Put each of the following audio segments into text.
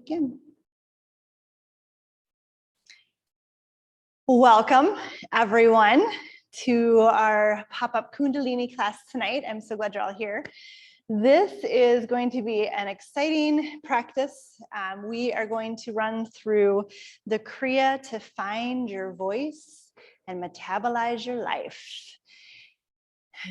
begin. Welcome, everyone, to our pop-up Kundalini class tonight. I'm so glad you're all here. This is going to be an exciting practice. We are going to run through the Krya to find your voice and metabolize your life.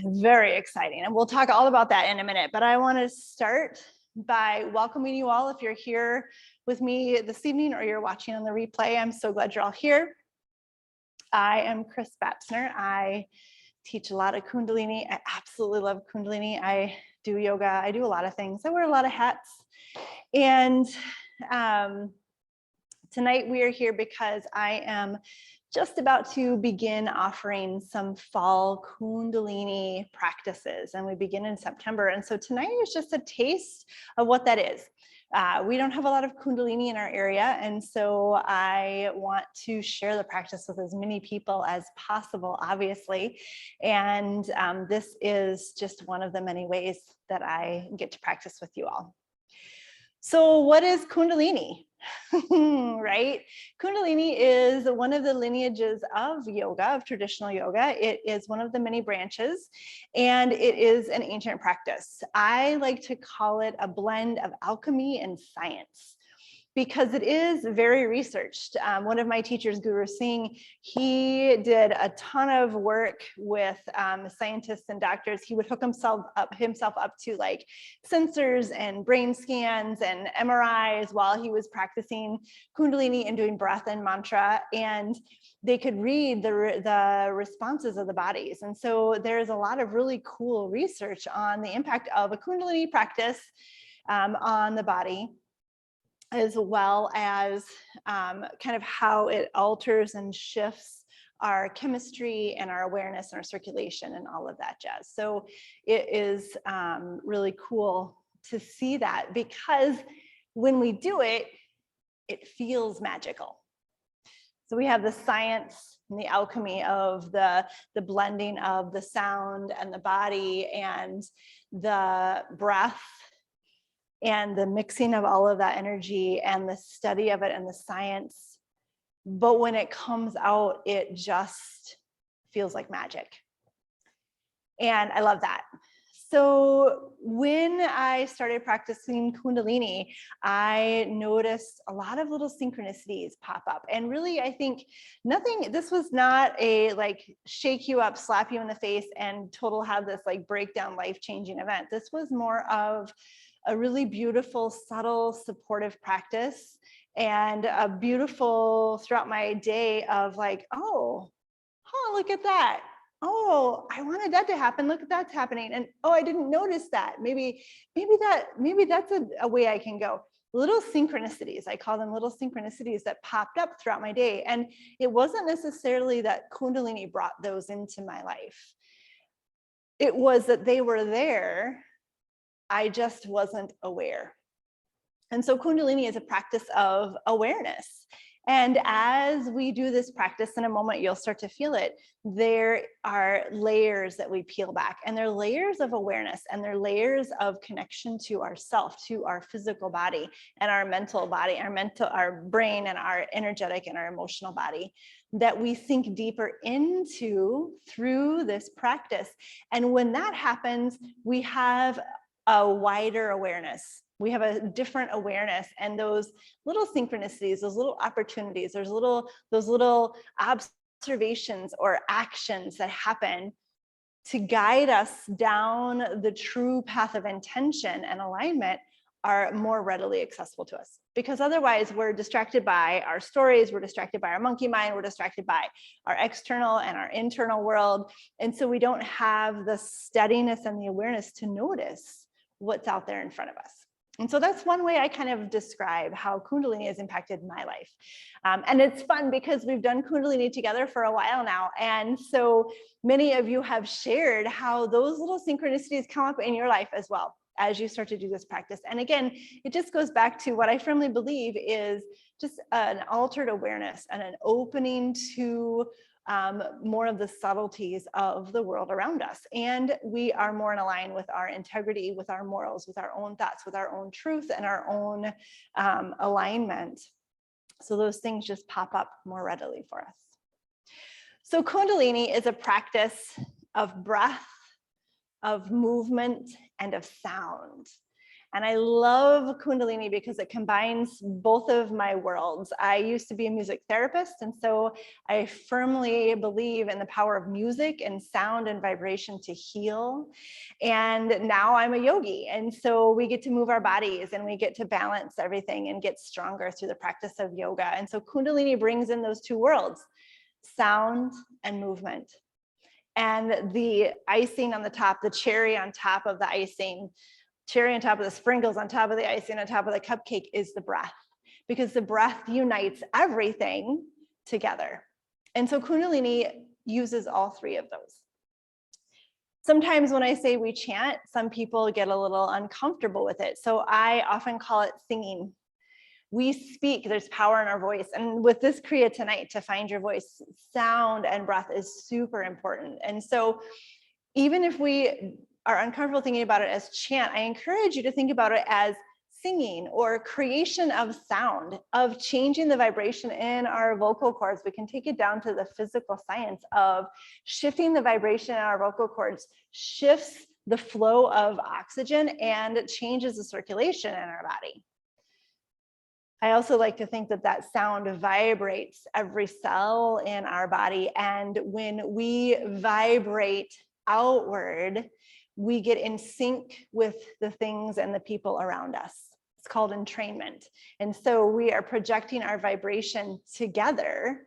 Very exciting, and we'll talk all about that in a minute, but I want to start by welcoming you all. If you're here with me this evening or you're watching on the replay, I'm so glad you're all here. I am Krya Batsner. I teach a lot of Kundalini. I absolutely love Kundalini. I do yoga. I do a lot of things. I wear a lot of hats. And tonight we are here because I am just about to begin offering some fall Kundalini practices, and we begin in September. And so tonight is just a taste of what that is. We don't have a lot of Kundalini in our area, and so I want to share the practice with as many people as possible, obviously. And this is just one of the many ways that I get to practice with you all. So what is Kundalini? Right? Kundalini is one of the lineages of yoga, of traditional yoga. It is one of the many branches, and it is an ancient practice. I like to call it a blend of alchemy and science, because it is very researched. One of my teachers, Guru Singh, he did a ton of work with scientists and doctors. He would hook himself up to like sensors and brain scans and MRIs while he was practicing Kundalini and doing breath and mantra, and they could read the responses of the bodies. And so there's a lot of really cool research on the impact of a Kundalini practice on the body, as well as kind of how it alters and shifts our chemistry and our awareness and our circulation and all of that jazz. So it is really cool to see that, because when we do it, it feels magical. So we have the science and the alchemy of the blending of the sound and the body and the breath, and the mixing of all of that energy and the study of it and the science. But when it comes out, it just feels like magic. And I love that. So when I started practicing Kundalini, I noticed a lot of little synchronicities pop up. And really, I think this was not a like shake you up, slap you in the face and total have this like breakdown, life-changing event. This was more of a really beautiful, subtle, supportive practice, and a beautiful throughout my day of like, oh, look at that. Oh, I wanted that to happen. Look at that's happening. And oh, I didn't notice that. Maybe that's a way I can go. Little synchronicities, I call them little synchronicities that popped up throughout my day. And it wasn't necessarily that Kundalini brought those into my life. It was that they were there. I just wasn't aware. And so Kundalini is a practice of awareness. And as we do this practice, in a moment, you'll start to feel it. There are layers that we peel back, and they're layers of awareness, and they're layers of connection to ourself, to our physical body and our mental body, our brain and our energetic and our emotional body, that we sink deeper into through this practice. And when that happens, we have a wider awareness. We have a different awareness, and those little synchronicities, those little opportunities, those little observations or actions that happen to guide us down the true path of intention and alignment are more readily accessible to us. Because otherwise we're distracted by our stories, we're distracted by our monkey mind, we're distracted by our external and our internal world. And so we don't have the steadiness and the awareness to notice what's out there in front of us. And so that's one way I kind of describe how Kundalini has impacted my life. And it's fun because we've done Kundalini together for a while now. And so many of you have shared how those little synchronicities come up in your life as well as you start to do this practice. And again, it just goes back to what I firmly believe is just an altered awareness and an opening to more of the subtleties of the world around us. And we are more in line with our integrity, with our morals, with our own thoughts, with our own truth and our own alignment. So those things just pop up more readily for us. So Kundalini is a practice of breath, of movement, and of sound. And I love Kundalini because it combines both of my worlds. I used to be a music therapist, and so I firmly believe in the power of music and sound and vibration to heal. And now I'm a yogi, and so we get to move our bodies and we get to balance everything and get stronger through the practice of yoga. And so Kundalini brings in those two worlds, sound and movement. And the icing on the top, the cherry on top of the icing, cherry on top of the sprinkles on top of the icing on top of the cupcake is the breath, because the breath unites everything together. And so Kundalini uses all three of those. Sometimes when I say we chant, some people get a little uncomfortable with it. So I often call it singing. We speak, there's power in our voice. And with this Krya tonight, to find your voice, sound and breath is super important. And so even if we are uncomfortable thinking about it as chant, I encourage you to think about it as singing or creation of sound, of changing the vibration in our vocal cords. We can take it down to the physical science of shifting the vibration in our vocal cords, shifts the flow of oxygen and changes the circulation in our body. I also like to think that that sound vibrates every cell in our body. And when we vibrate outward, we get in sync with the things and the people around us. It's called entrainment. And so we are projecting our vibration together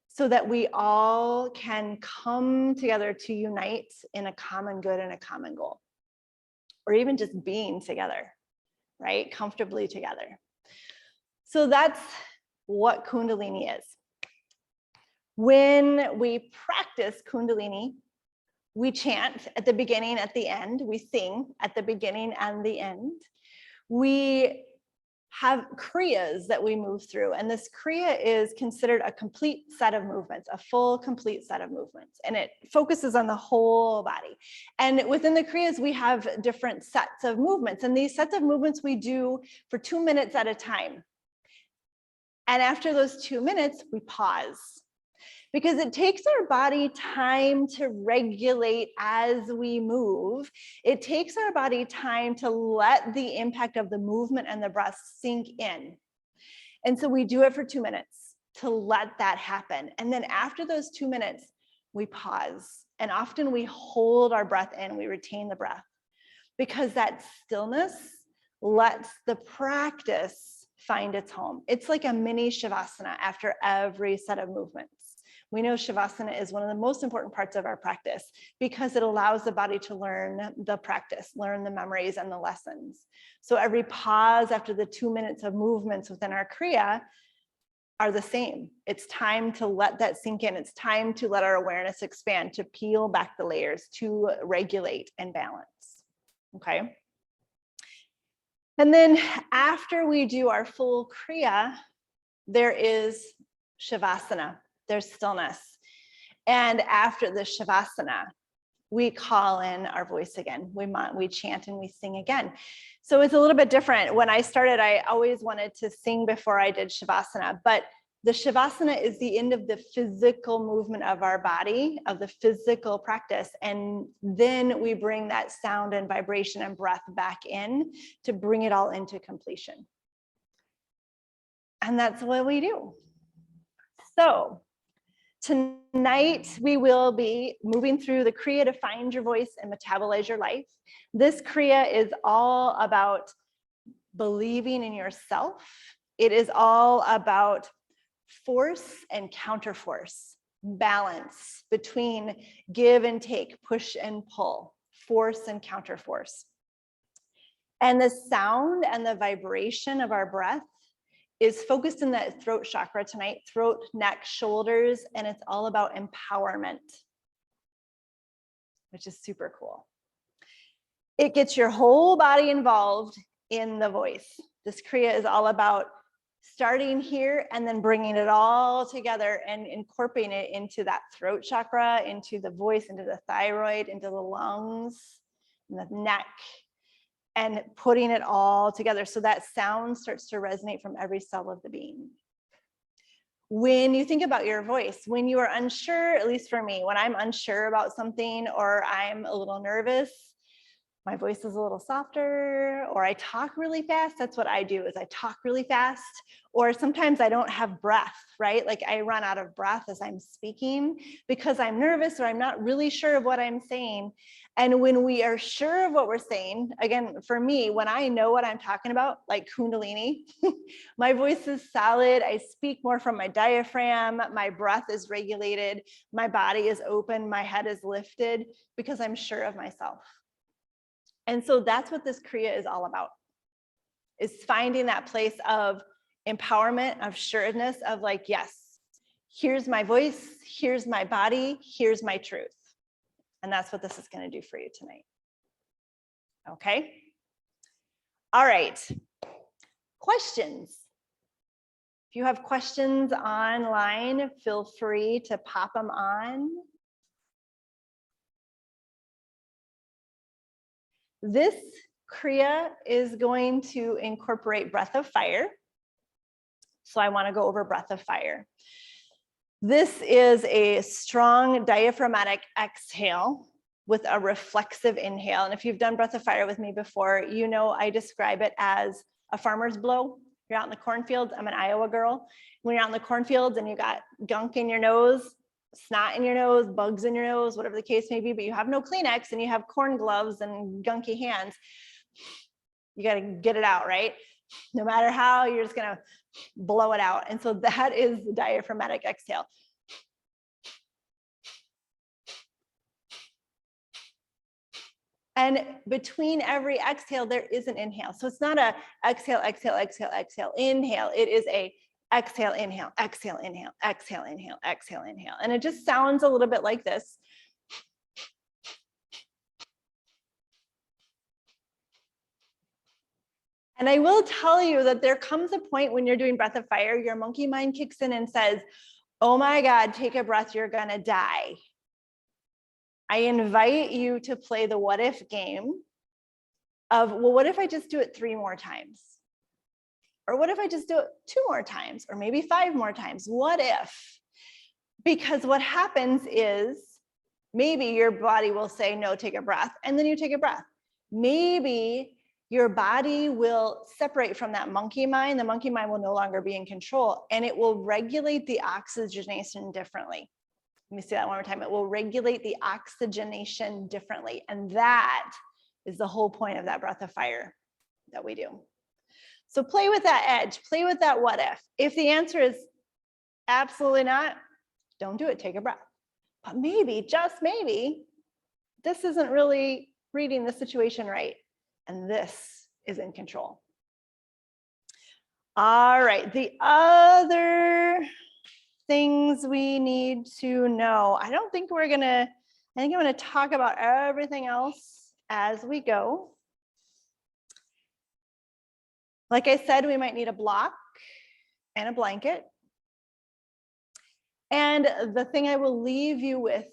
so that we all can come together to unite in a common good and a common goal, or even just being together, right? Comfortably together. So that's what Kundalini is. When we practice Kundalini, we chant at the beginning, at the end. We sing at the beginning and the end. We have Kriyas that we move through. And this Kriya is considered a complete set of movements, a full, complete set of movements. And it focuses on the whole body. And within the Kriyas, we have different sets of movements. And these sets of movements we do for 2 minutes at a time. And after those 2 minutes, we pause. Because it takes our body time to regulate as we move. It takes our body time to let the impact of the movement and the breath sink in. And so we do it for 2 minutes to let that happen. And then after those 2 minutes, we pause. And often we hold our breath in, we retain the breath, because that stillness lets the practice find its home. It's like a mini Shavasana after every set of movements. We know Shavasana is one of the most important parts of our practice because it allows the body to learn the practice, learn the memories and the lessons. So every pause after the 2 minutes of movements within our Kriya are the same. It's time to let that sink in. It's time to let our awareness expand, to peel back the layers, to regulate and balance. Okay. And then after we do our full Kriya, there is Shavasana. There's stillness. And after the Shavasana, we call in our voice again. We chant and we sing again. So it's a little bit different. When I started, I always wanted to sing before I did Shavasana, but the Shavasana is the end of the physical movement of our body, of the physical practice. And then we bring that sound and vibration and breath back in to bring it all into completion. And that's what we do. So tonight, we will be moving through the Kriya to find your voice and metabolize your life. This Kriya is all about believing in yourself. It is all about force and counterforce, balance between give and take, push and pull, force and counterforce. And the sound and the vibration of our breath is focused in that throat chakra tonight, throat, neck, shoulders, and it's all about empowerment, which is super cool. It gets your whole body involved in the voice. This Kriya is all about starting here and then bringing it all together and incorporating it into that throat chakra, into the voice, into the thyroid, into the lungs, and the neck, and putting it all together so that sound starts to resonate from every cell of the being. When you think about your voice, when you are unsure, at least for me, when I'm unsure about something or I'm a little nervous, my voice is a little softer, or I talk really fast. That's what I do, is I talk really fast, or sometimes I don't have breath, right? Like I run out of breath as I'm speaking because I'm nervous or I'm not really sure of what I'm saying. And when we are sure of what we're saying, again, for me, when I know what I'm talking about, like Kundalini, my voice is solid. I speak more from my diaphragm. My breath is regulated. My body is open. My head is lifted because I'm sure of myself. And so that's what this Krya is all about, is finding that place of empowerment, of sureness, of like, yes, here's my voice, here's my body, here's my truth. And that's what this is going to do for you tonight. Okay. All right. Questions. If you have questions online, feel free to pop them on. This Krya is going to incorporate breath of fire. So I want to go over breath of fire. This is a strong diaphragmatic exhale with a reflexive inhale. And if you've done breath of fire with me before, you know I describe it as a farmer's blow. You're out in the cornfields. I'm an Iowa girl. When you're out in the cornfields and you got gunk in your nose, snot in your nose, bugs in your nose, whatever the case may be, but you have no Kleenex and you have corn gloves and gunky hands, you got to get it out, right? No matter how, you're just going to blow it out. And so that is the diaphragmatic exhale. And between every exhale, there is an inhale. So it's not a exhale, exhale, exhale, exhale, inhale. It is a exhale, inhale, exhale, inhale, exhale, inhale, exhale, inhale. And it just sounds a little bit like this. And I will tell you that there comes a point when you're doing breath of fire, your monkey mind kicks in and says, oh my God, take a breath, you're gonna die. I invite you to play the what if game of, well, what if I just do it 3 more times? Or what if I just do it 2 more times? Or maybe 5 more times? What if? Because what happens is maybe your body will say, no, take a breath. And then you take a breath. Maybe your body will separate from that monkey mind. The monkey mind will no longer be in control, and it will regulate the oxygenation differently. Let me say that one more time. It will regulate the oxygenation differently. And that is the whole point of that breath of fire that we do. So play with that edge, play with that what if. If the answer is absolutely not, don't do it, take a breath. But maybe, just maybe, this isn't really reading the situation right. And this is in control. All right, the other things we need to know. I think I'm gonna talk about everything else as we go. Like I said, we might need a block and a blanket. And the thing I will leave you with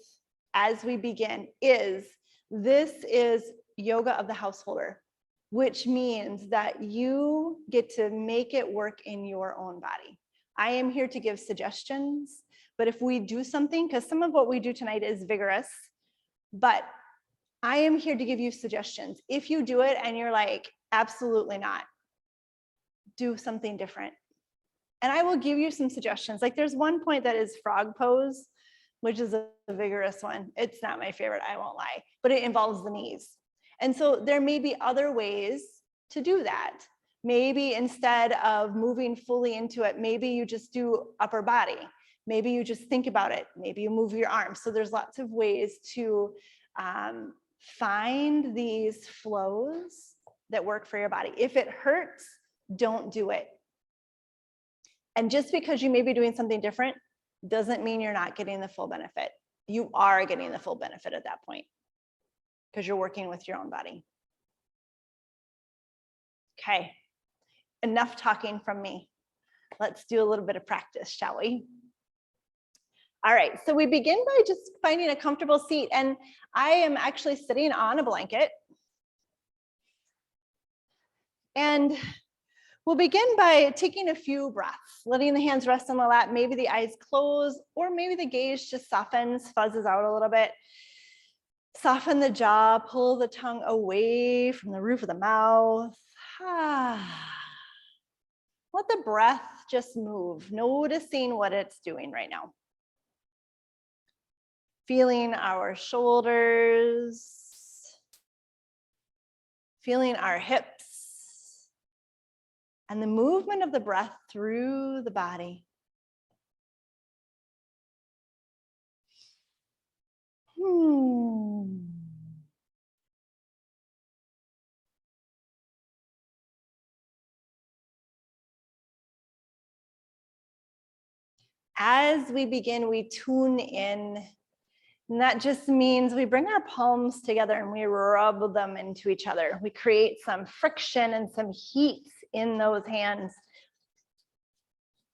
as we begin is, this is yoga of the householder, which means that you get to make it work in your own body. I am here to give suggestions, but if we do something, because some of what we do tonight is vigorous, but I am here to give you suggestions. If you do it and you're like, absolutely not, do something different. And I will give you some suggestions. Like there's one point that is frog pose, which is a vigorous one. It's not my favorite, I won't lie, but it involves the knees. And so there may be other ways to do that. Maybe instead of moving fully into it, maybe you just do upper body. Maybe you just think about it. Maybe you move your arms. So there's lots of ways to find these flows that work for your body. If it hurts, don't do it. And just because you may be doing something different doesn't mean you're not getting the full benefit. You are getting the full benefit at that point because you're working with your own body. Okay, enough talking from me. Let's do a little bit of practice, shall we? All right, so we begin by just finding a comfortable seat, and I am actually sitting on a blanket. And we'll begin by taking a few breaths, letting the hands rest on the lap, maybe the eyes close, or maybe the gaze just softens, fuzzes out a little bit. Soften the jaw, pull the tongue away from the roof of the mouth. Let the breath just move, noticing what it's doing right now. Feeling our shoulders, feeling our hips, and the movement of the breath through the body. As we begin, we tune in. And that just means we bring our palms together and we rub them into each other. We create some friction and some heat in those hands.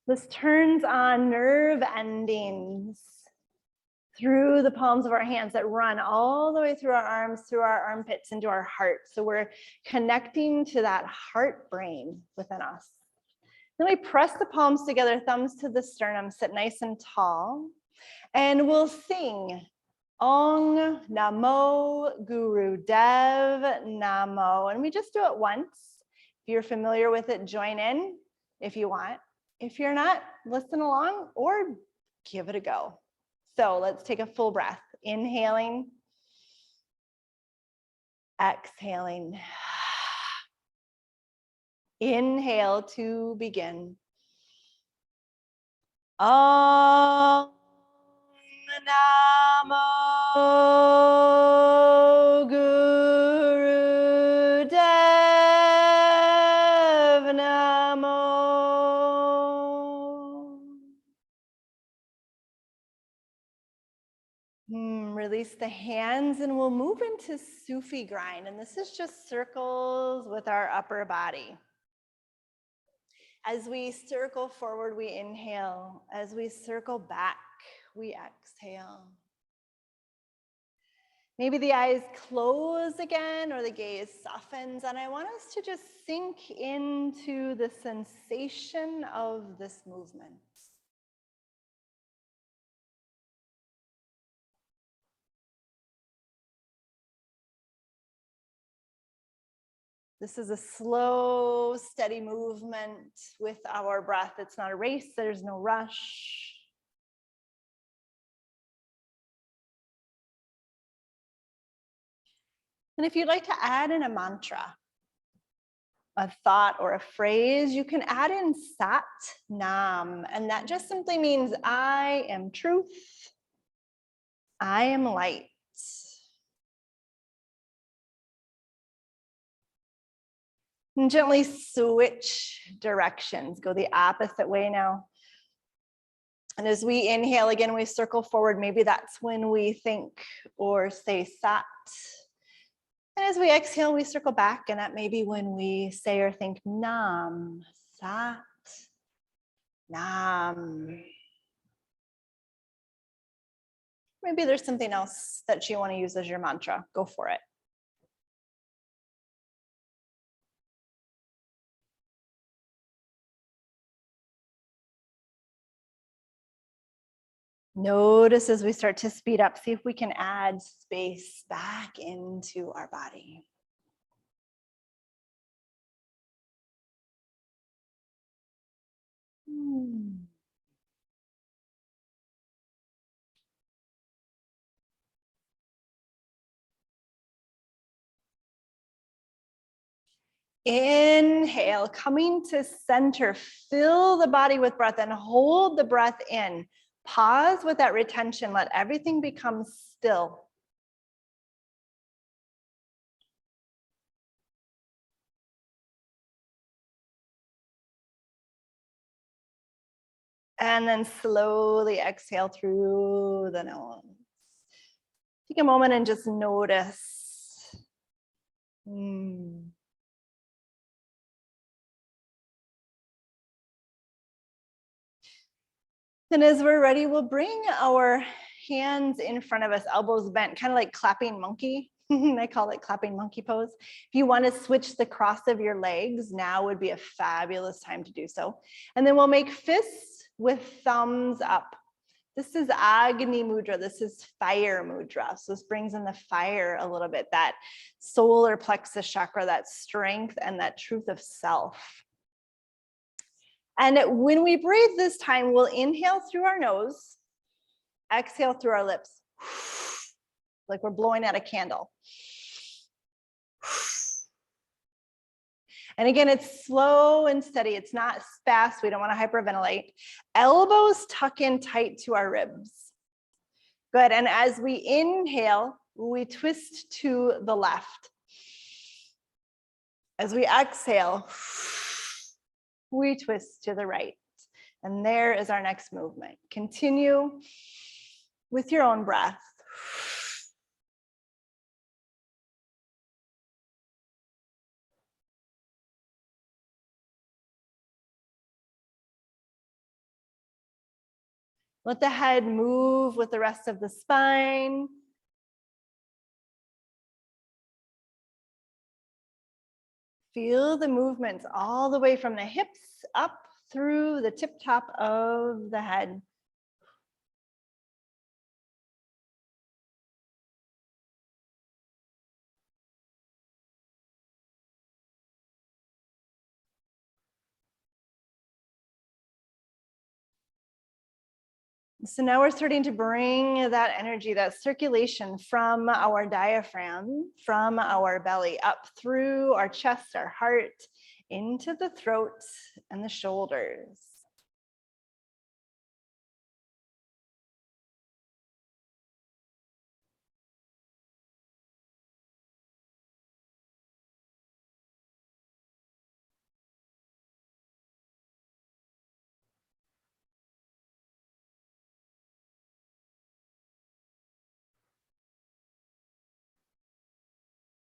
This turns on nerve endings through the palms of our hands that run all the way through our arms, through our armpits, into our heart. So we're connecting to that heart brain within us. Then we press the palms together, thumbs to the sternum, sit nice and tall, and we'll sing Ong Namo Guru Dev Namo. And we just do it once. If you're familiar with it, join in if you want. If you're not, listen along or give it a go. So let's take a full breath. Inhaling, exhaling. Inhale to begin. Om Namo Guru Dev Namo. Release the hands and we'll move into Sufi grind. And this is just circles with our upper body. As we circle forward, we inhale. As we circle back, we exhale. Maybe the eyes close again or the gaze softens. And I want us to just sink into the sensation of this movement. This is a slow, steady movement with our breath. It's not a race, there's no rush. And if you'd like to add in a mantra, a thought or a phrase, you can add in Sat Nam. And that just simply means I am truth, I am light. And gently switch directions, go the opposite way now. And as we inhale again, we circle forward. Maybe that's when we think or say Sat. And as we exhale, we circle back, and that may be when we say or think Nam, Sat, Nam. Maybe there's something else that you want to use as your mantra. Go for it. Notice as we start to speed up, see if we can add space back into our body. Inhale, coming to center, fill the body with breath and hold the breath in. Pause with that retention, let everything become still. And then slowly exhale through the nose. Take a moment and just notice. Then as we're ready, we'll bring our hands in front of us, elbows bent, kind of like clapping monkey. I call it clapping monkey pose. If you want to switch the cross of your legs, now would be a fabulous time to do so. And then we'll make fists with thumbs up. This is Agni Mudra. This is fire mudra. So this brings in the fire a little bit, that solar plexus chakra, that strength and that truth of self. And when we breathe this time, we'll inhale through our nose, exhale through our lips, like we're blowing out a candle. And again, it's slow and steady. It's not fast. We don't want to hyperventilate. Elbows tuck in tight to our ribs. Good. And as we inhale, we twist to the left. As we exhale, we twist to the right. And there is our next movement. Continue with your own breath. Let the head move with the rest of the spine. Feel the movements all the way from the hips up through the tip top of the head. So now we're starting to bring that energy, that circulation from our diaphragm, from our belly, up through our chest, our heart, into the throat and the shoulders.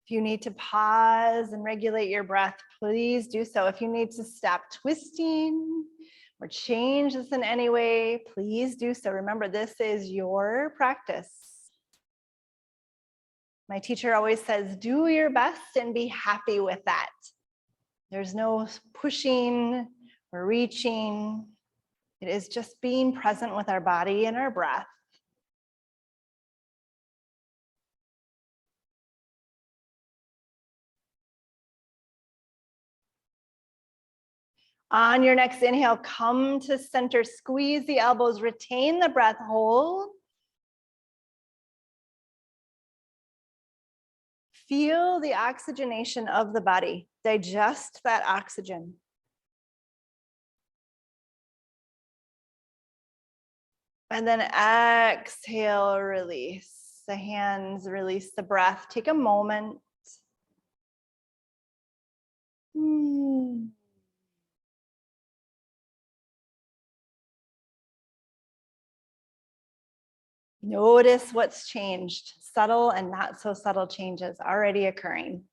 If you need to pause and regulate your breath, please do so. If you need to stop twisting or change this in any way, please do so. Remember, this is your practice. My teacher always says, do your best and be happy with that. There's no pushing or reaching. It is just being present with our body and our breath. On your next inhale, come to center, squeeze the elbows, retain the breath, hold. Feel the oxygenation of the body. Digest that oxygen. And then exhale, release the hands, release the breath. Take a moment. Notice what's changed. Subtle and not so subtle changes already occurring.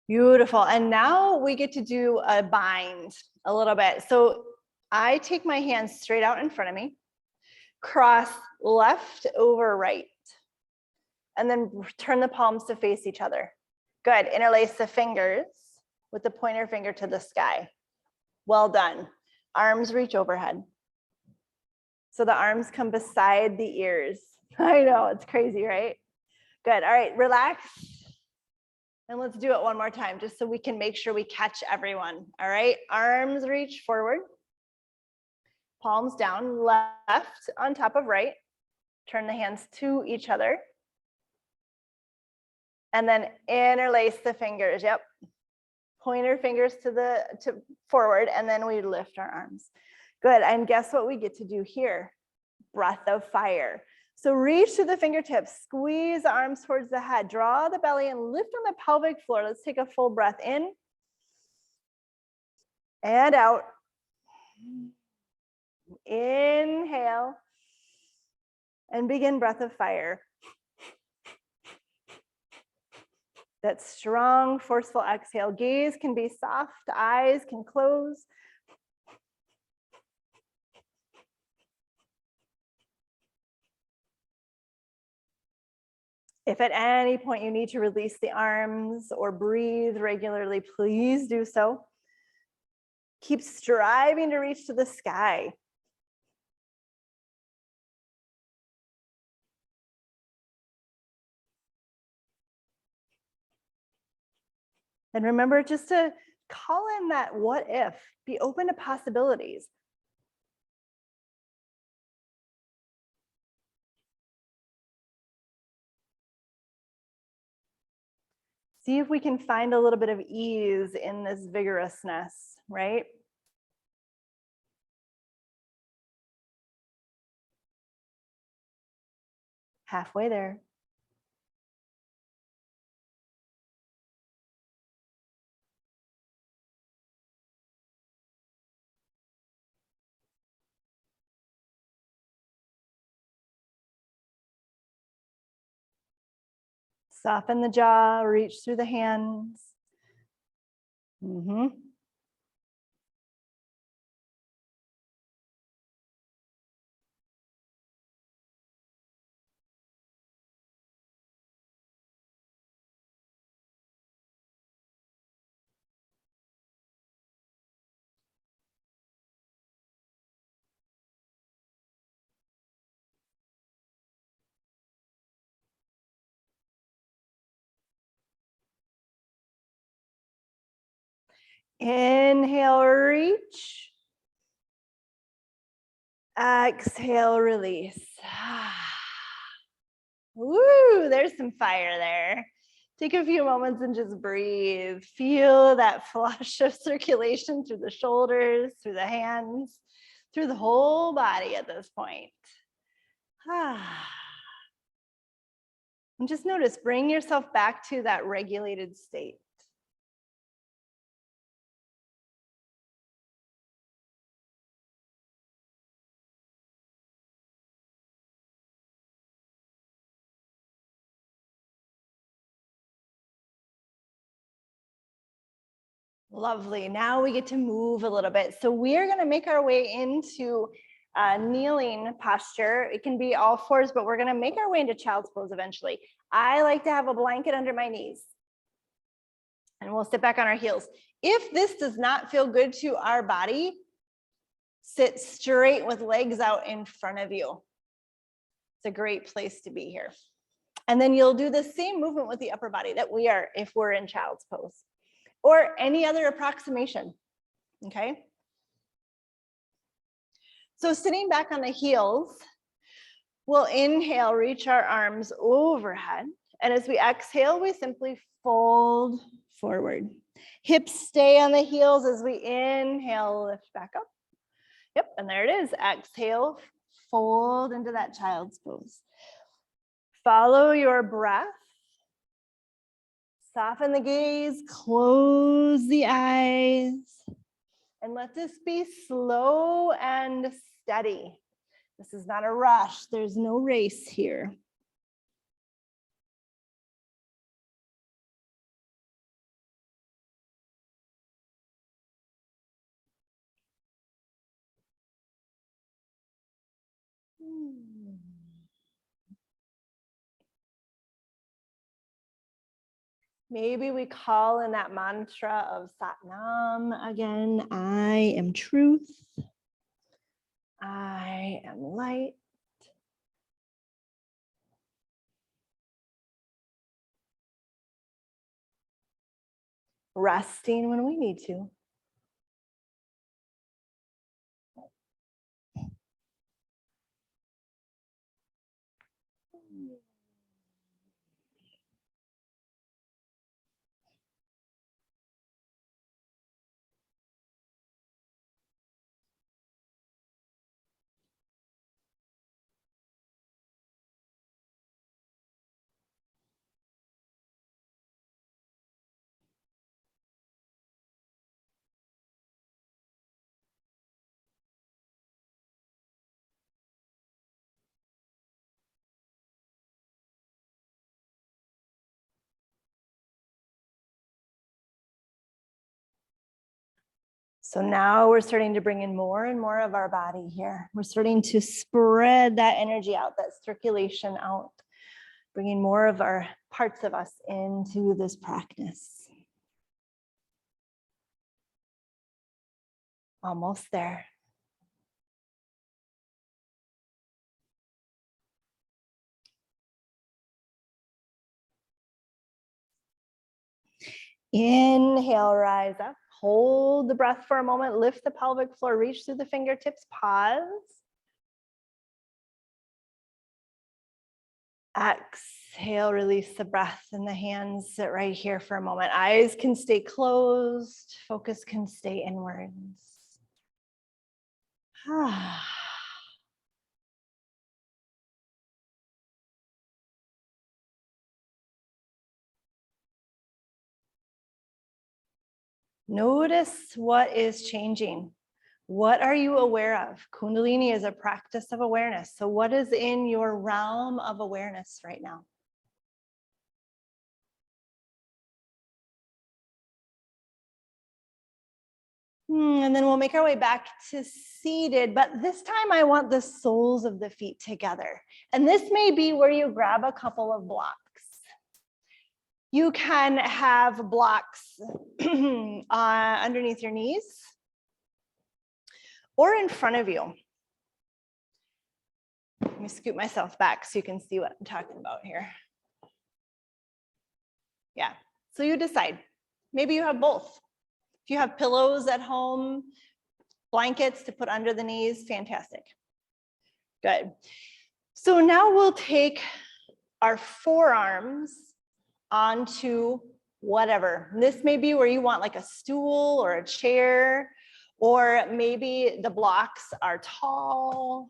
Beautiful. And now we get to do a bind a little bit. So I take my hands straight out in front of me, cross left over right, and then turn the palms to face each other. Good. Interlace the fingers with the pointer finger to the sky. Well done. Arms reach overhead. So the arms come beside the ears. I know, it's crazy, right? Good. All right, relax. And let's do it one more time, just so we can make sure we catch everyone. All right, arms reach forward. Palms down, left on top of right. Turn the hands to each other. And then interlace the fingers. Yep. Pointer fingers to forward, and then we lift our arms. Good. And guess what we get to do here? Breath of fire. So reach to the fingertips, squeeze the arms towards the head, draw the belly and lift on the pelvic floor. Let's take a full breath in and out. Inhale and begin breath of fire. That strong, forceful exhale. Gaze can be soft, eyes can close. If at any point you need to release the arms or breathe regularly, please do so. Keep striving to reach to the sky. And remember just to call in that what if, be open to possibilities. See if we can find a little bit of ease in this vigorousness, right? Halfway there. Soften the jaw, reach through the hands. Inhale, reach. Exhale, release. Woo, there's some fire there. Take a few moments and just breathe. Feel that flush of circulation through the shoulders, through the hands, through the whole body at this point. And just notice, bring yourself back to that regulated state. Lovely. Now we get to move a little bit. So we are going to make our way into kneeling posture. It can be all fours, but we're going to make our way into child's pose eventually. I like to have a blanket under my knees. And we'll sit back on our heels. If this does not feel good to our body, sit straight with legs out in front of you. It's a great place to be here. And then you'll do the same movement with the upper body that we are if we're in child's pose, or any other approximation, okay? So sitting back on the heels, we'll inhale, reach our arms overhead. And as we exhale, we simply fold forward. Hips stay on the heels as we inhale, lift back up. Yep, and there it is. Exhale, fold into that child's pose. Follow your breath. Soften the gaze, close the eyes, and let this be slow and steady. This is not a rush. There's no race here. Maybe we call in that mantra of Sat Nam again. I am truth. I am light. Resting when we need to. So now we're starting to bring in more and more of our body here. We're starting to spread that energy out, that circulation out. Bringing more of our parts of us into this practice. Almost there. Inhale, rise up. Hold the breath for a moment. Lift the pelvic floor. Reach through the fingertips. Pause. Exhale, release the breath, and the hands sit right here for a moment. Eyes can stay closed. Focus can stay inwards. Notice what is changing. What are you aware of? Kundalini is a practice of awareness. So what is in your realm of awareness right now? And then we'll make our way back to seated, but this time I want the soles of the feet together. And this may be where you grab a couple of blocks. You can have blocks underneath your knees or in front of you. Let me scoot myself back so you can see what I'm talking about here. Yeah, so you decide. Maybe you have both. If you have pillows at home, blankets to put under the knees, fantastic. Good. So now we'll take our forearms onto whatever. This may be where you want like a stool or a chair, or maybe the blocks are tall.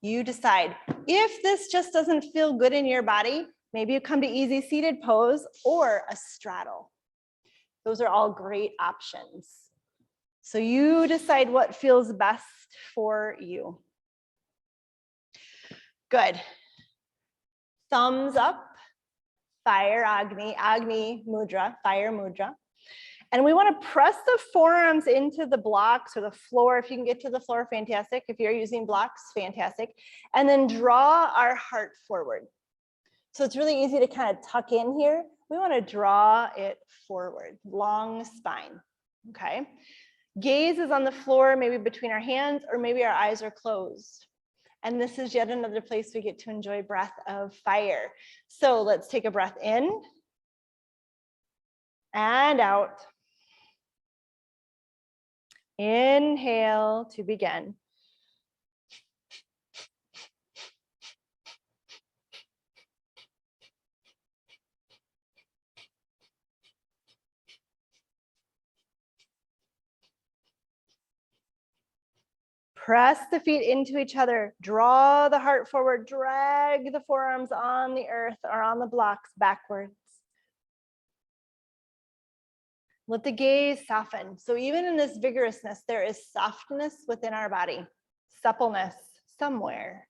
You decide. If this just doesn't feel good in your body, maybe you come to easy seated pose or a straddle. Those are all great options. So you decide what feels best for you. Good. Thumbs up, fire Agni mudra, fire mudra. And we want to press the forearms into the blocks or the floor. If you can get to the floor, fantastic. If you're using blocks, fantastic. And then draw our heart forward. So it's really easy to kind of tuck in here. We want to draw it forward, long spine, okay? Gaze is on the floor, maybe between our hands, or maybe our eyes are closed. And this is yet another place we get to enjoy breath of fire. So let's take a breath in and out. Inhale to begin. Press the feet into each other. Draw the heart forward. Drag the forearms on the earth or on the blocks backwards. Let the gaze soften. So even in this vigorousness, there is softness within our body, suppleness somewhere.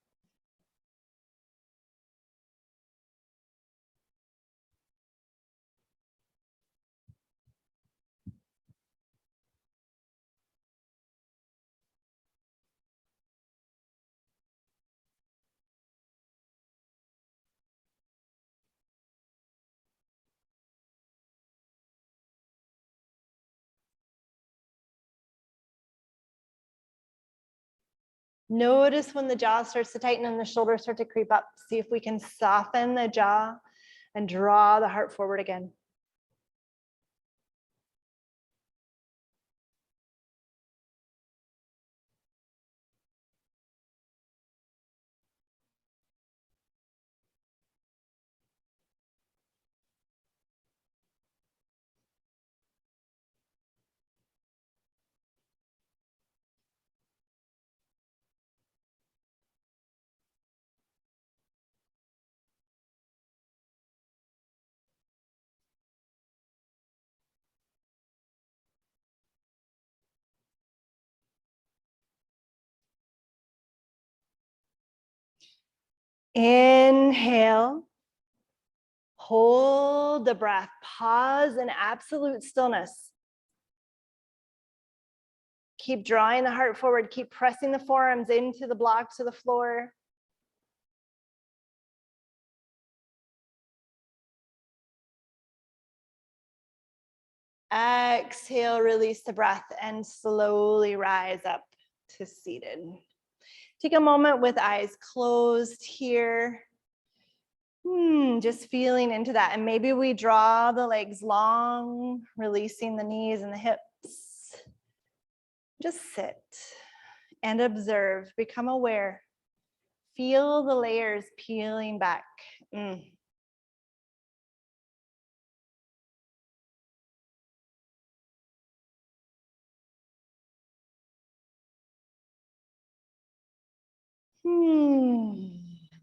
Notice when the jaw starts to tighten and the shoulders start to creep up. See if we can soften the jaw and draw the heart forward again. Inhale. Hold the breath. Pause in absolute stillness. Keep drawing the heart forward. Keep pressing the forearms into the blocks of the floor. Exhale, release the breath and slowly rise up to seated. Take a moment with eyes closed here. Just feeling into that. And maybe we draw the legs long, releasing the knees and the hips. Just sit and observe, become aware. Feel the layers peeling back.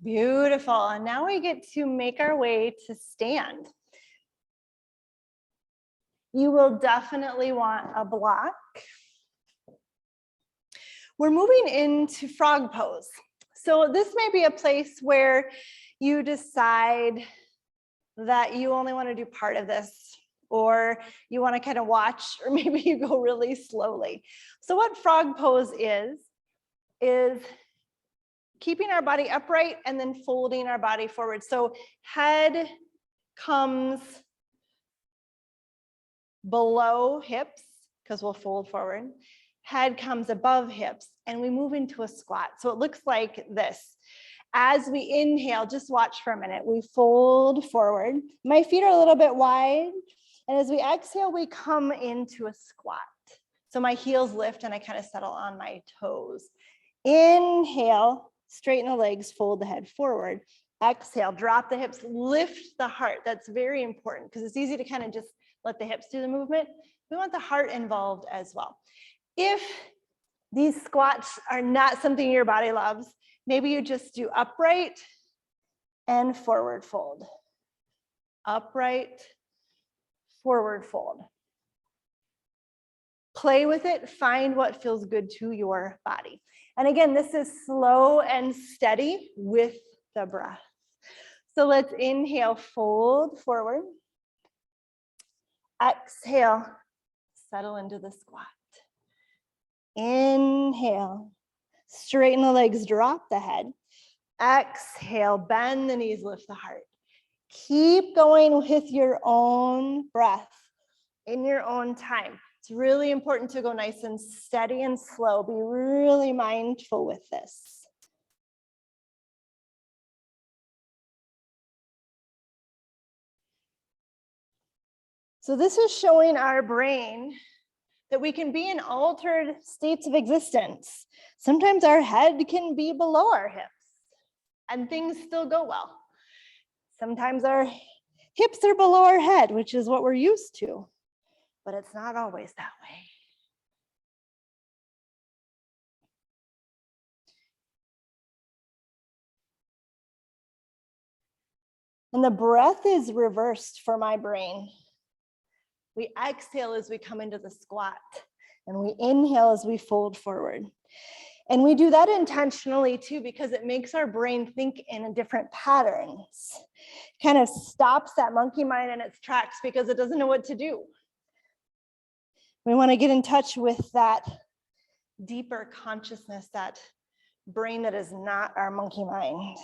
Beautiful. And now we get to make our way to stand. You will definitely want a block. We're moving into frog pose. So this may be a place where you decide that you only want to do part of this, or you want to kind of watch, or maybe you go really slowly. So what frog pose is keeping our body upright and then folding our body forward. So head comes below hips, because we'll fold forward. Head comes above hips, and we move into a squat. So it looks like this. As we inhale, just watch for a minute. We fold forward. My feet are a little bit wide. And as we exhale, we come into a squat. So my heels lift and I kind of settle on my toes. Inhale, straighten the legs, fold the head forward. Exhale, drop the hips, lift the heart. That's very important because it's easy to kind of just let the hips do the movement. We want the heart involved as well. If these squats are not something your body loves, maybe you just do upright and forward fold. Upright, forward fold. Play with it, find what feels good to your body. And again, this is slow and steady with the breath. So let's inhale, fold forward. Exhale, settle into the squat. Inhale, straighten the legs, drop the head. Exhale, bend the knees, lift the heart. Keep going with your own breath in your own time. It's really important to go nice and steady and slow. Be really mindful with this. So this is showing our brain that we can be in altered states of existence. Sometimes our head can be below our hips and things still go well. Sometimes our hips are below our head, which is what we're used to, but it's not always that way. And the breath is reversed for my brain. We exhale as we come into the squat, and we inhale as we fold forward. And we do that intentionally too, because it makes our brain think in different patterns. Kind of stops that monkey mind in its tracks because it doesn't know what to do. We want to get in touch with that deeper consciousness, that brain that is not our monkey mind.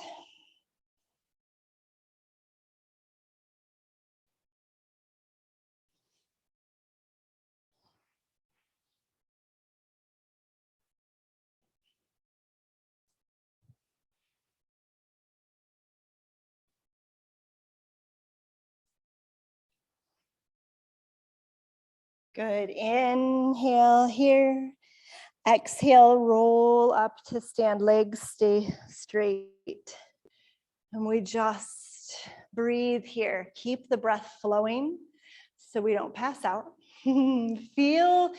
Good. Inhale here. Exhale, roll up to stand, legs stay straight. And we just breathe here. Keep the breath flowing so we don't pass out. Feel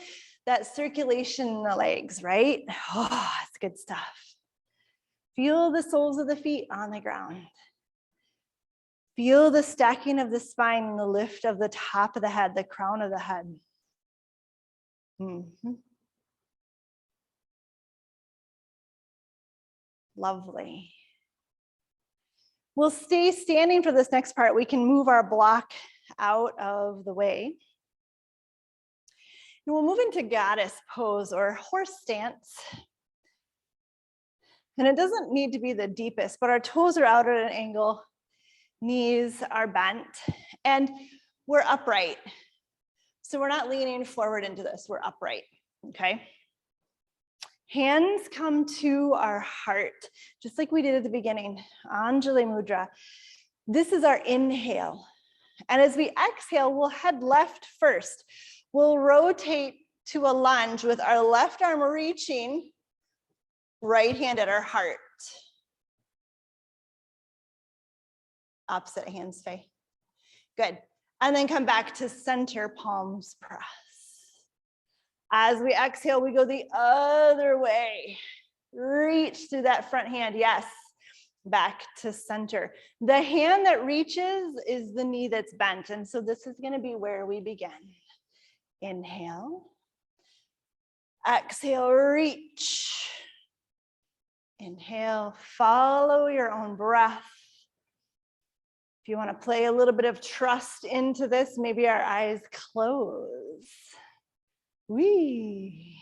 that circulation in the legs, right? Oh, it's good stuff. Feel the soles of the feet on the ground. Feel the stacking of the spine and the lift of the top of the head, the crown of the head. Lovely. We'll stay standing for this next part. We can move our block out of the way. And we'll move into goddess pose or horse stance. And it doesn't need to be the deepest, but our toes are out at an angle, knees are bent, and we're upright. So we're not leaning forward into this, we're upright, okay? Hands come to our heart, just like we did at the beginning, Anjali Mudra. This is our inhale. And as we exhale, we'll head left first. We'll rotate to a lunge with our left arm reaching, right hand at our heart. Opposite hands, Faye. Good. And then come back to center, palms press. As we exhale, we go the other way. Reach through that front hand, yes. Back to center. The hand that reaches is the knee that's bent. And so this is going to be where we begin. Inhale. Exhale, reach. Inhale, follow your own breath. If you want to play a little bit of trust into this, maybe our eyes close. We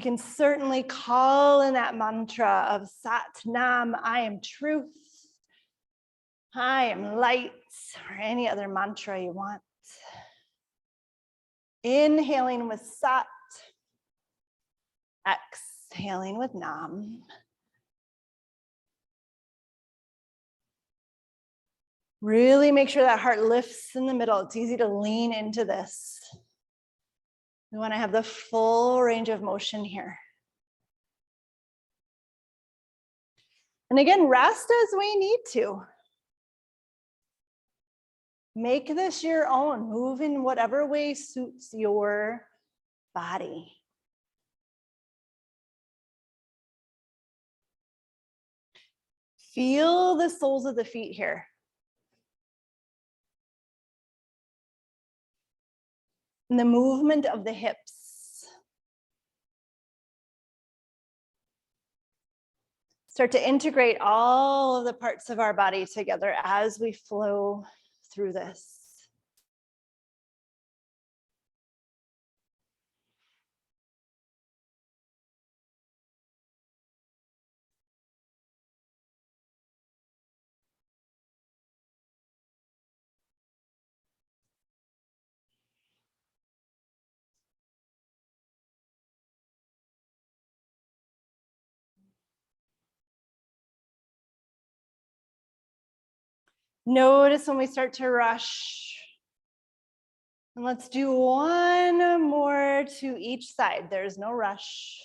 can certainly call in that mantra of Sat Nam, I am truth, I am light, or any other mantra you want. Inhaling with Sat, exhaling with Nam. Really make sure that heart lifts in the middle. It's easy to lean into this. We want to have the full range of motion here. And again, rest as we need to. Make this your own. Move in whatever way suits your body. Feel the soles of the feet here. And the movement of the hips. Start to integrate all of the parts of our body together as we flow through this. Notice when we start to rush. And let's do one more to each side. There's no rush.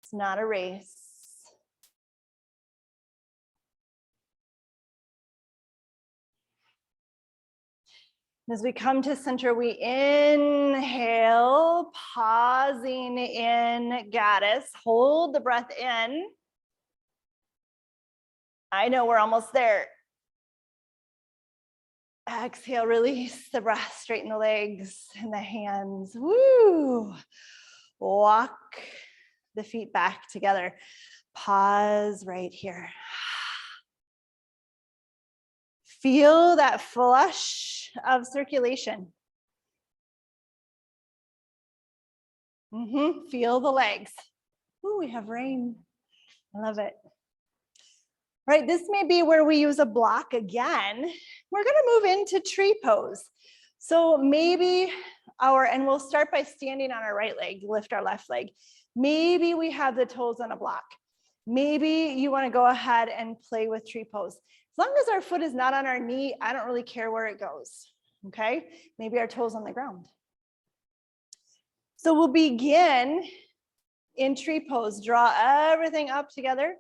It's not a race. As we come to center, we inhale, pausing in goddess. Hold the breath in. I know we're almost there. Exhale, release the breath, straighten the legs and the hands. Woo! Walk the feet back together. Pause right here. Feel that flush of circulation. Feel the legs. Ooh, we have rain. I love it. Right, this may be where we use a block again. We're gonna move into tree pose. So maybe and we'll start by standing on our right leg, lift our left leg. Maybe we have the toes on a block. Maybe you wanna go ahead and play with tree pose. As long as our foot is not on our knee, I don't really care where it goes, okay? Maybe our toes on the ground. So we'll begin in tree pose. Draw everything up together,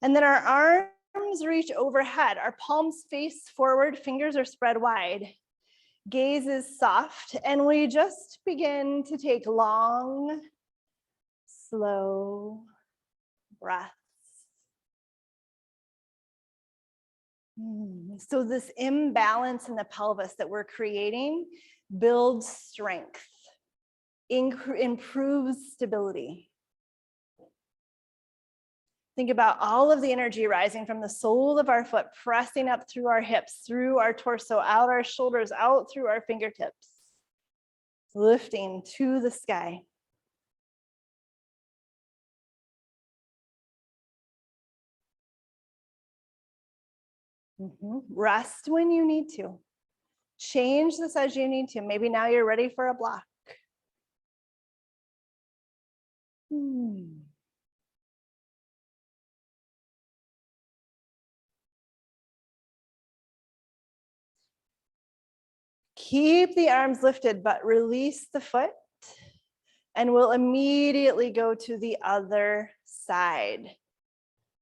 and then our arms reach overhead. Our palms face forward, fingers are spread wide. Gaze is soft, and we just begin to take long, slow breaths. So this imbalance in the pelvis that we're creating builds strength, improves stability. Think about all of the energy rising from the sole of our foot, pressing up through our hips, through our torso, out our shoulders, out through our fingertips, lifting to the sky. Rest when you need to. Change this as you need to. Maybe now you're ready for a block. Keep the arms lifted, but release the foot. And we'll immediately go to the other side.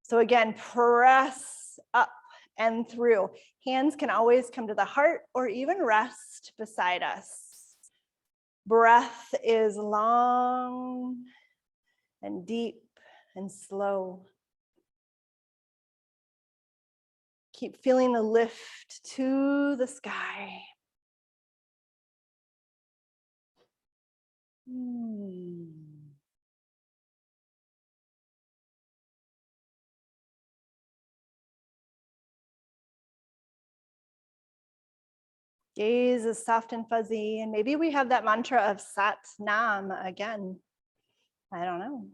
So again, press up and through. Hands can always come to the heart or even rest beside us. Breath is long and deep and slow. Keep feeling the lift to the sky. Gaze is soft and fuzzy, and maybe we have that mantra of Sat Nam again. I don't know.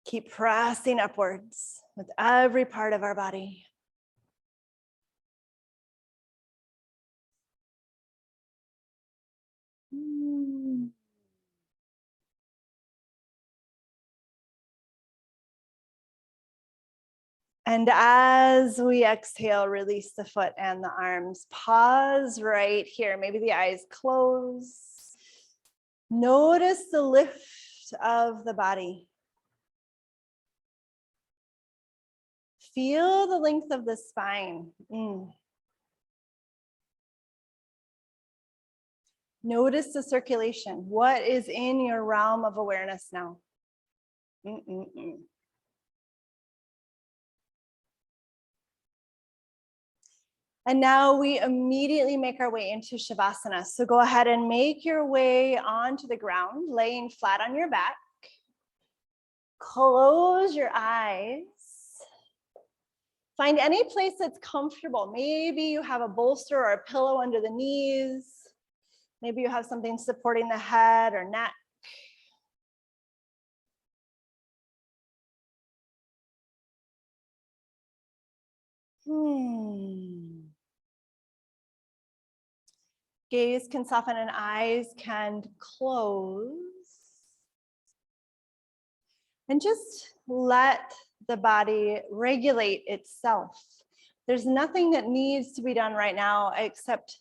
Keep pressing upwards with every part of our body. And as we exhale, release the foot and the arms. Pause right here. Maybe the eyes close. Notice the lift of the body. Feel the length of the spine. Notice the circulation. What is in your realm of awareness now? And now we immediately make our way into Shavasana. So go ahead and make your way onto the ground, laying flat on your back. Close your eyes. Find any place that's comfortable. Maybe you have a bolster or a pillow under the knees. Maybe you have something supporting the head or neck. Gaze can soften and eyes can close. And just let the body regulate itself. There's nothing that needs to be done right now except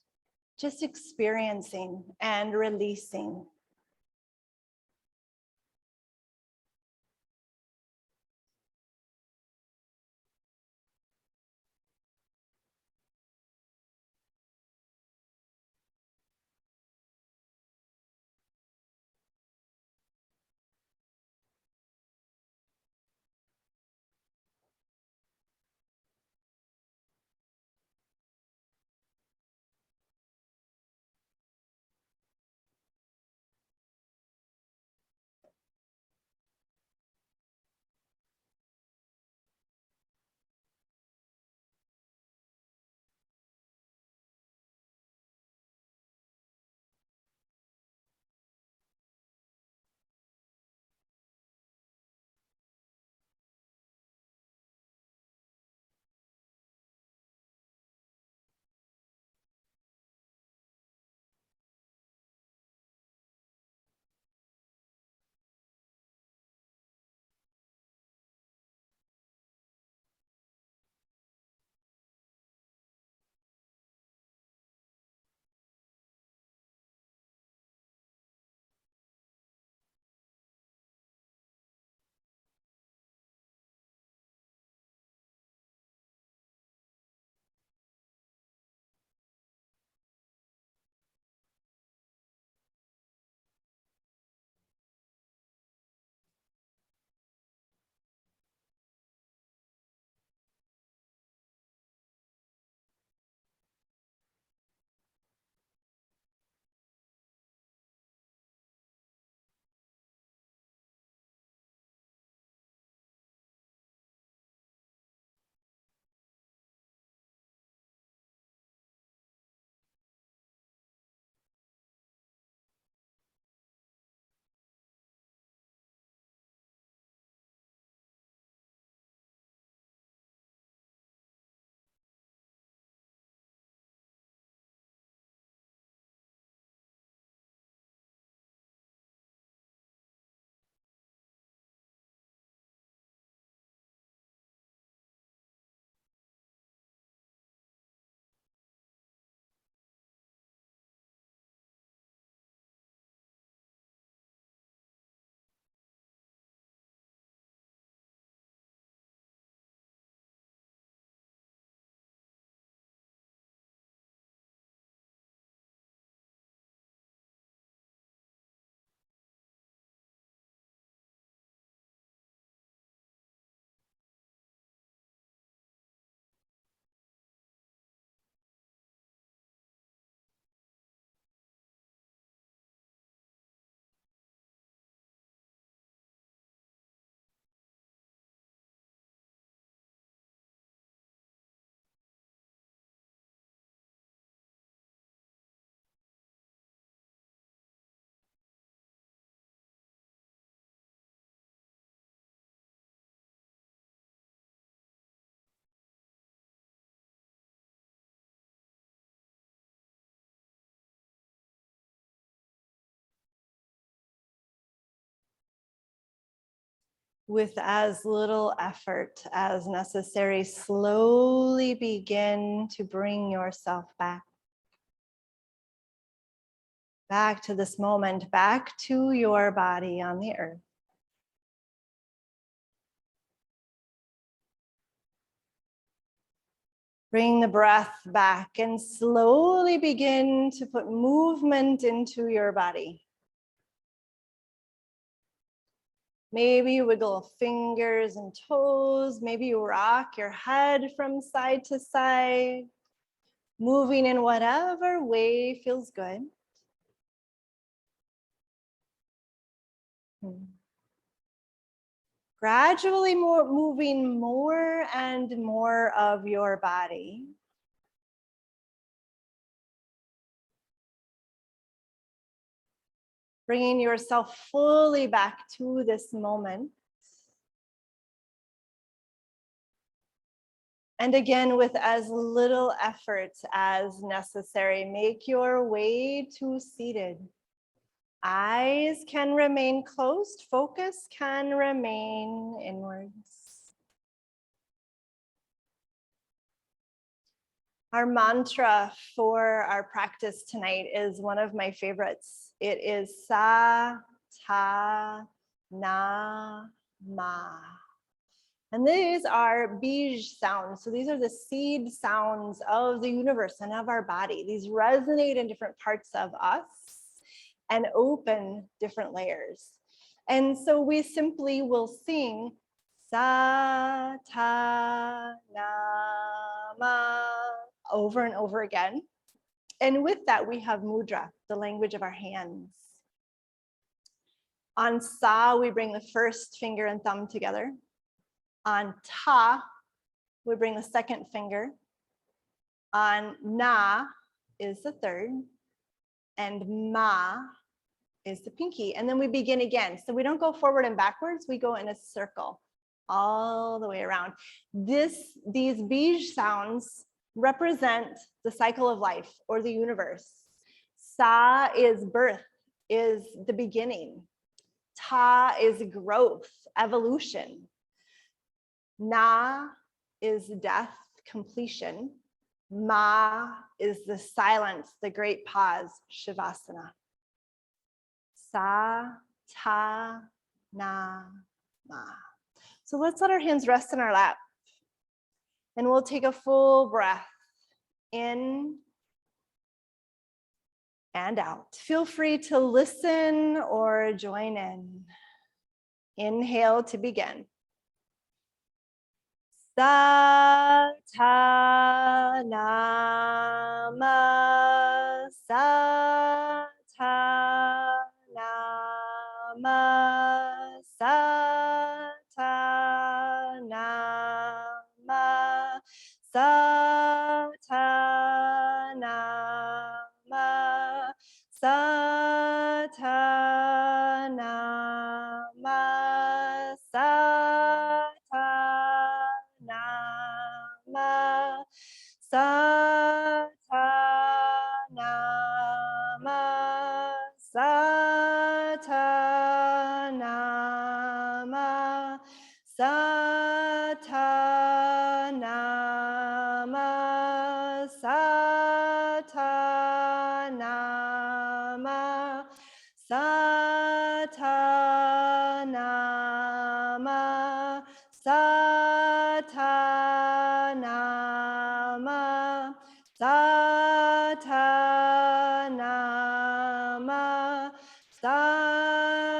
just experiencing and releasing. With as little effort as necessary, slowly begin to bring yourself back. Back to this moment, back to your body on the earth. Bring the breath back and slowly begin to put movement into your body. Maybe you wiggle fingers and toes. Maybe you rock your head from side to side, moving in whatever way feels good. Gradually moving more and more of your body. Bringing yourself fully back to this moment. And again, with as little effort as necessary, make your way to seated. Eyes can remain closed, focus can remain inwards. Our mantra for our practice tonight is one of my favorites. It is Sa, Ta, Na, Ma. And these are bij sounds. So these are the seed sounds of the universe and of our body. These resonate in different parts of us and open different layers. And so we simply will sing Sa, Ta, Na, Ma over and over again. And with that, we have mudra, the language of our hands. On Sa, we bring the first finger and thumb together. On Ta, we bring the second finger. On Na is the third. And Ma is the pinky. And then we begin again. So we don't go forward and backwards, we go in a circle all the way around. These bij sounds represent the cycle of life or the universe. Sa is birth, is the beginning. Ta is growth, evolution. Na is death, completion. Ma is the silence, the great pause, Shavasana. Sa, Ta, Na, Ma. So let's let our hands rest in our lap. And we'll take a full breath in and out. Feel free to listen or join in. Inhale to begin. Sa, Ta, Na, Ma. Sa, Ta, Na, Ma. Sa, Ta, Na, Ma. Sa, Ta, Na, Ma. Sa, Ta, Na, Ma. Sa, Ta, Na, Ma. Sa, Ta, Na, Ma. Sa, Ta, Na, Ma. Sa, Ta, Na, Ma. Sa, Ta, Na, Ma. Sa, Ta, Na, Ma. Sa, Ta, Na, Ma. Sa, Ta, Na, Ma. Sa,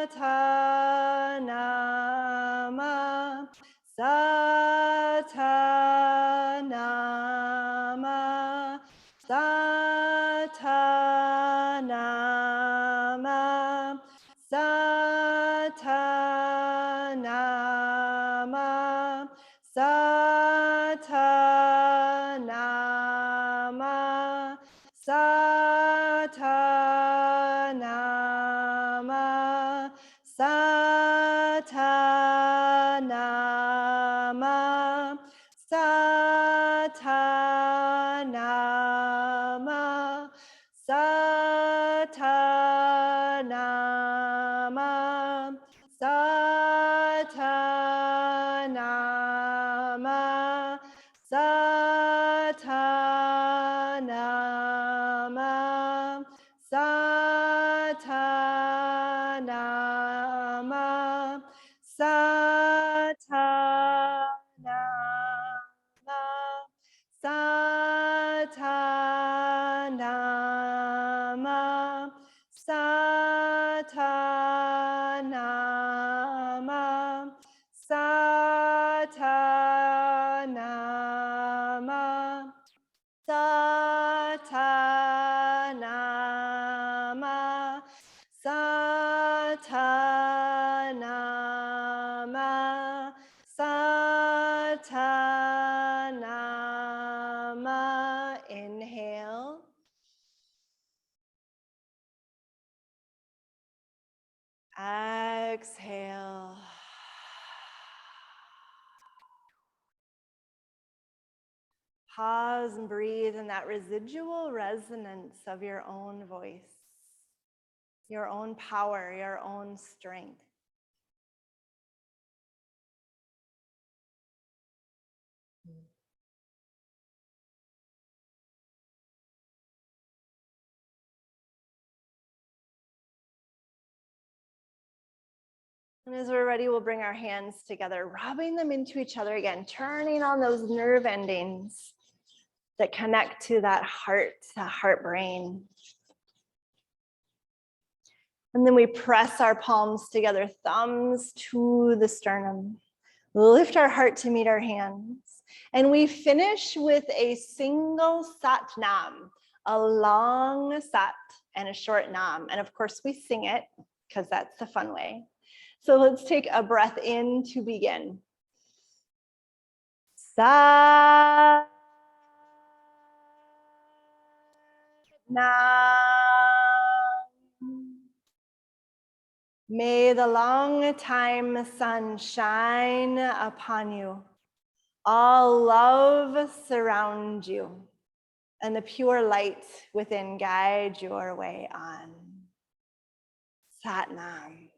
Ta, Na, Ma. Sa, Ta, Na, Ma. Sa, Ta, Na, Ma. Satanama, Satanama, Satanama, Satanama, Satanama, Satanama, Satanama, Satanama. Inhale. Exhale. Pause and breathe in that residual resonance of your own voice, your own power, your own strength. And as we're ready, we'll bring our hands together, rubbing them into each other again, turning on those nerve endings that connect to that heart brain. And then we press our palms together, thumbs to the sternum. Lift our heart to meet our hands. And we finish with a single sat nam, a long sat and a short nam. And of course we sing it because that's the fun way. So let's take a breath in to begin. Sat nam. May the long time sun shine upon you. All love surround you, and the pure light within guide your way on. Sat Nam.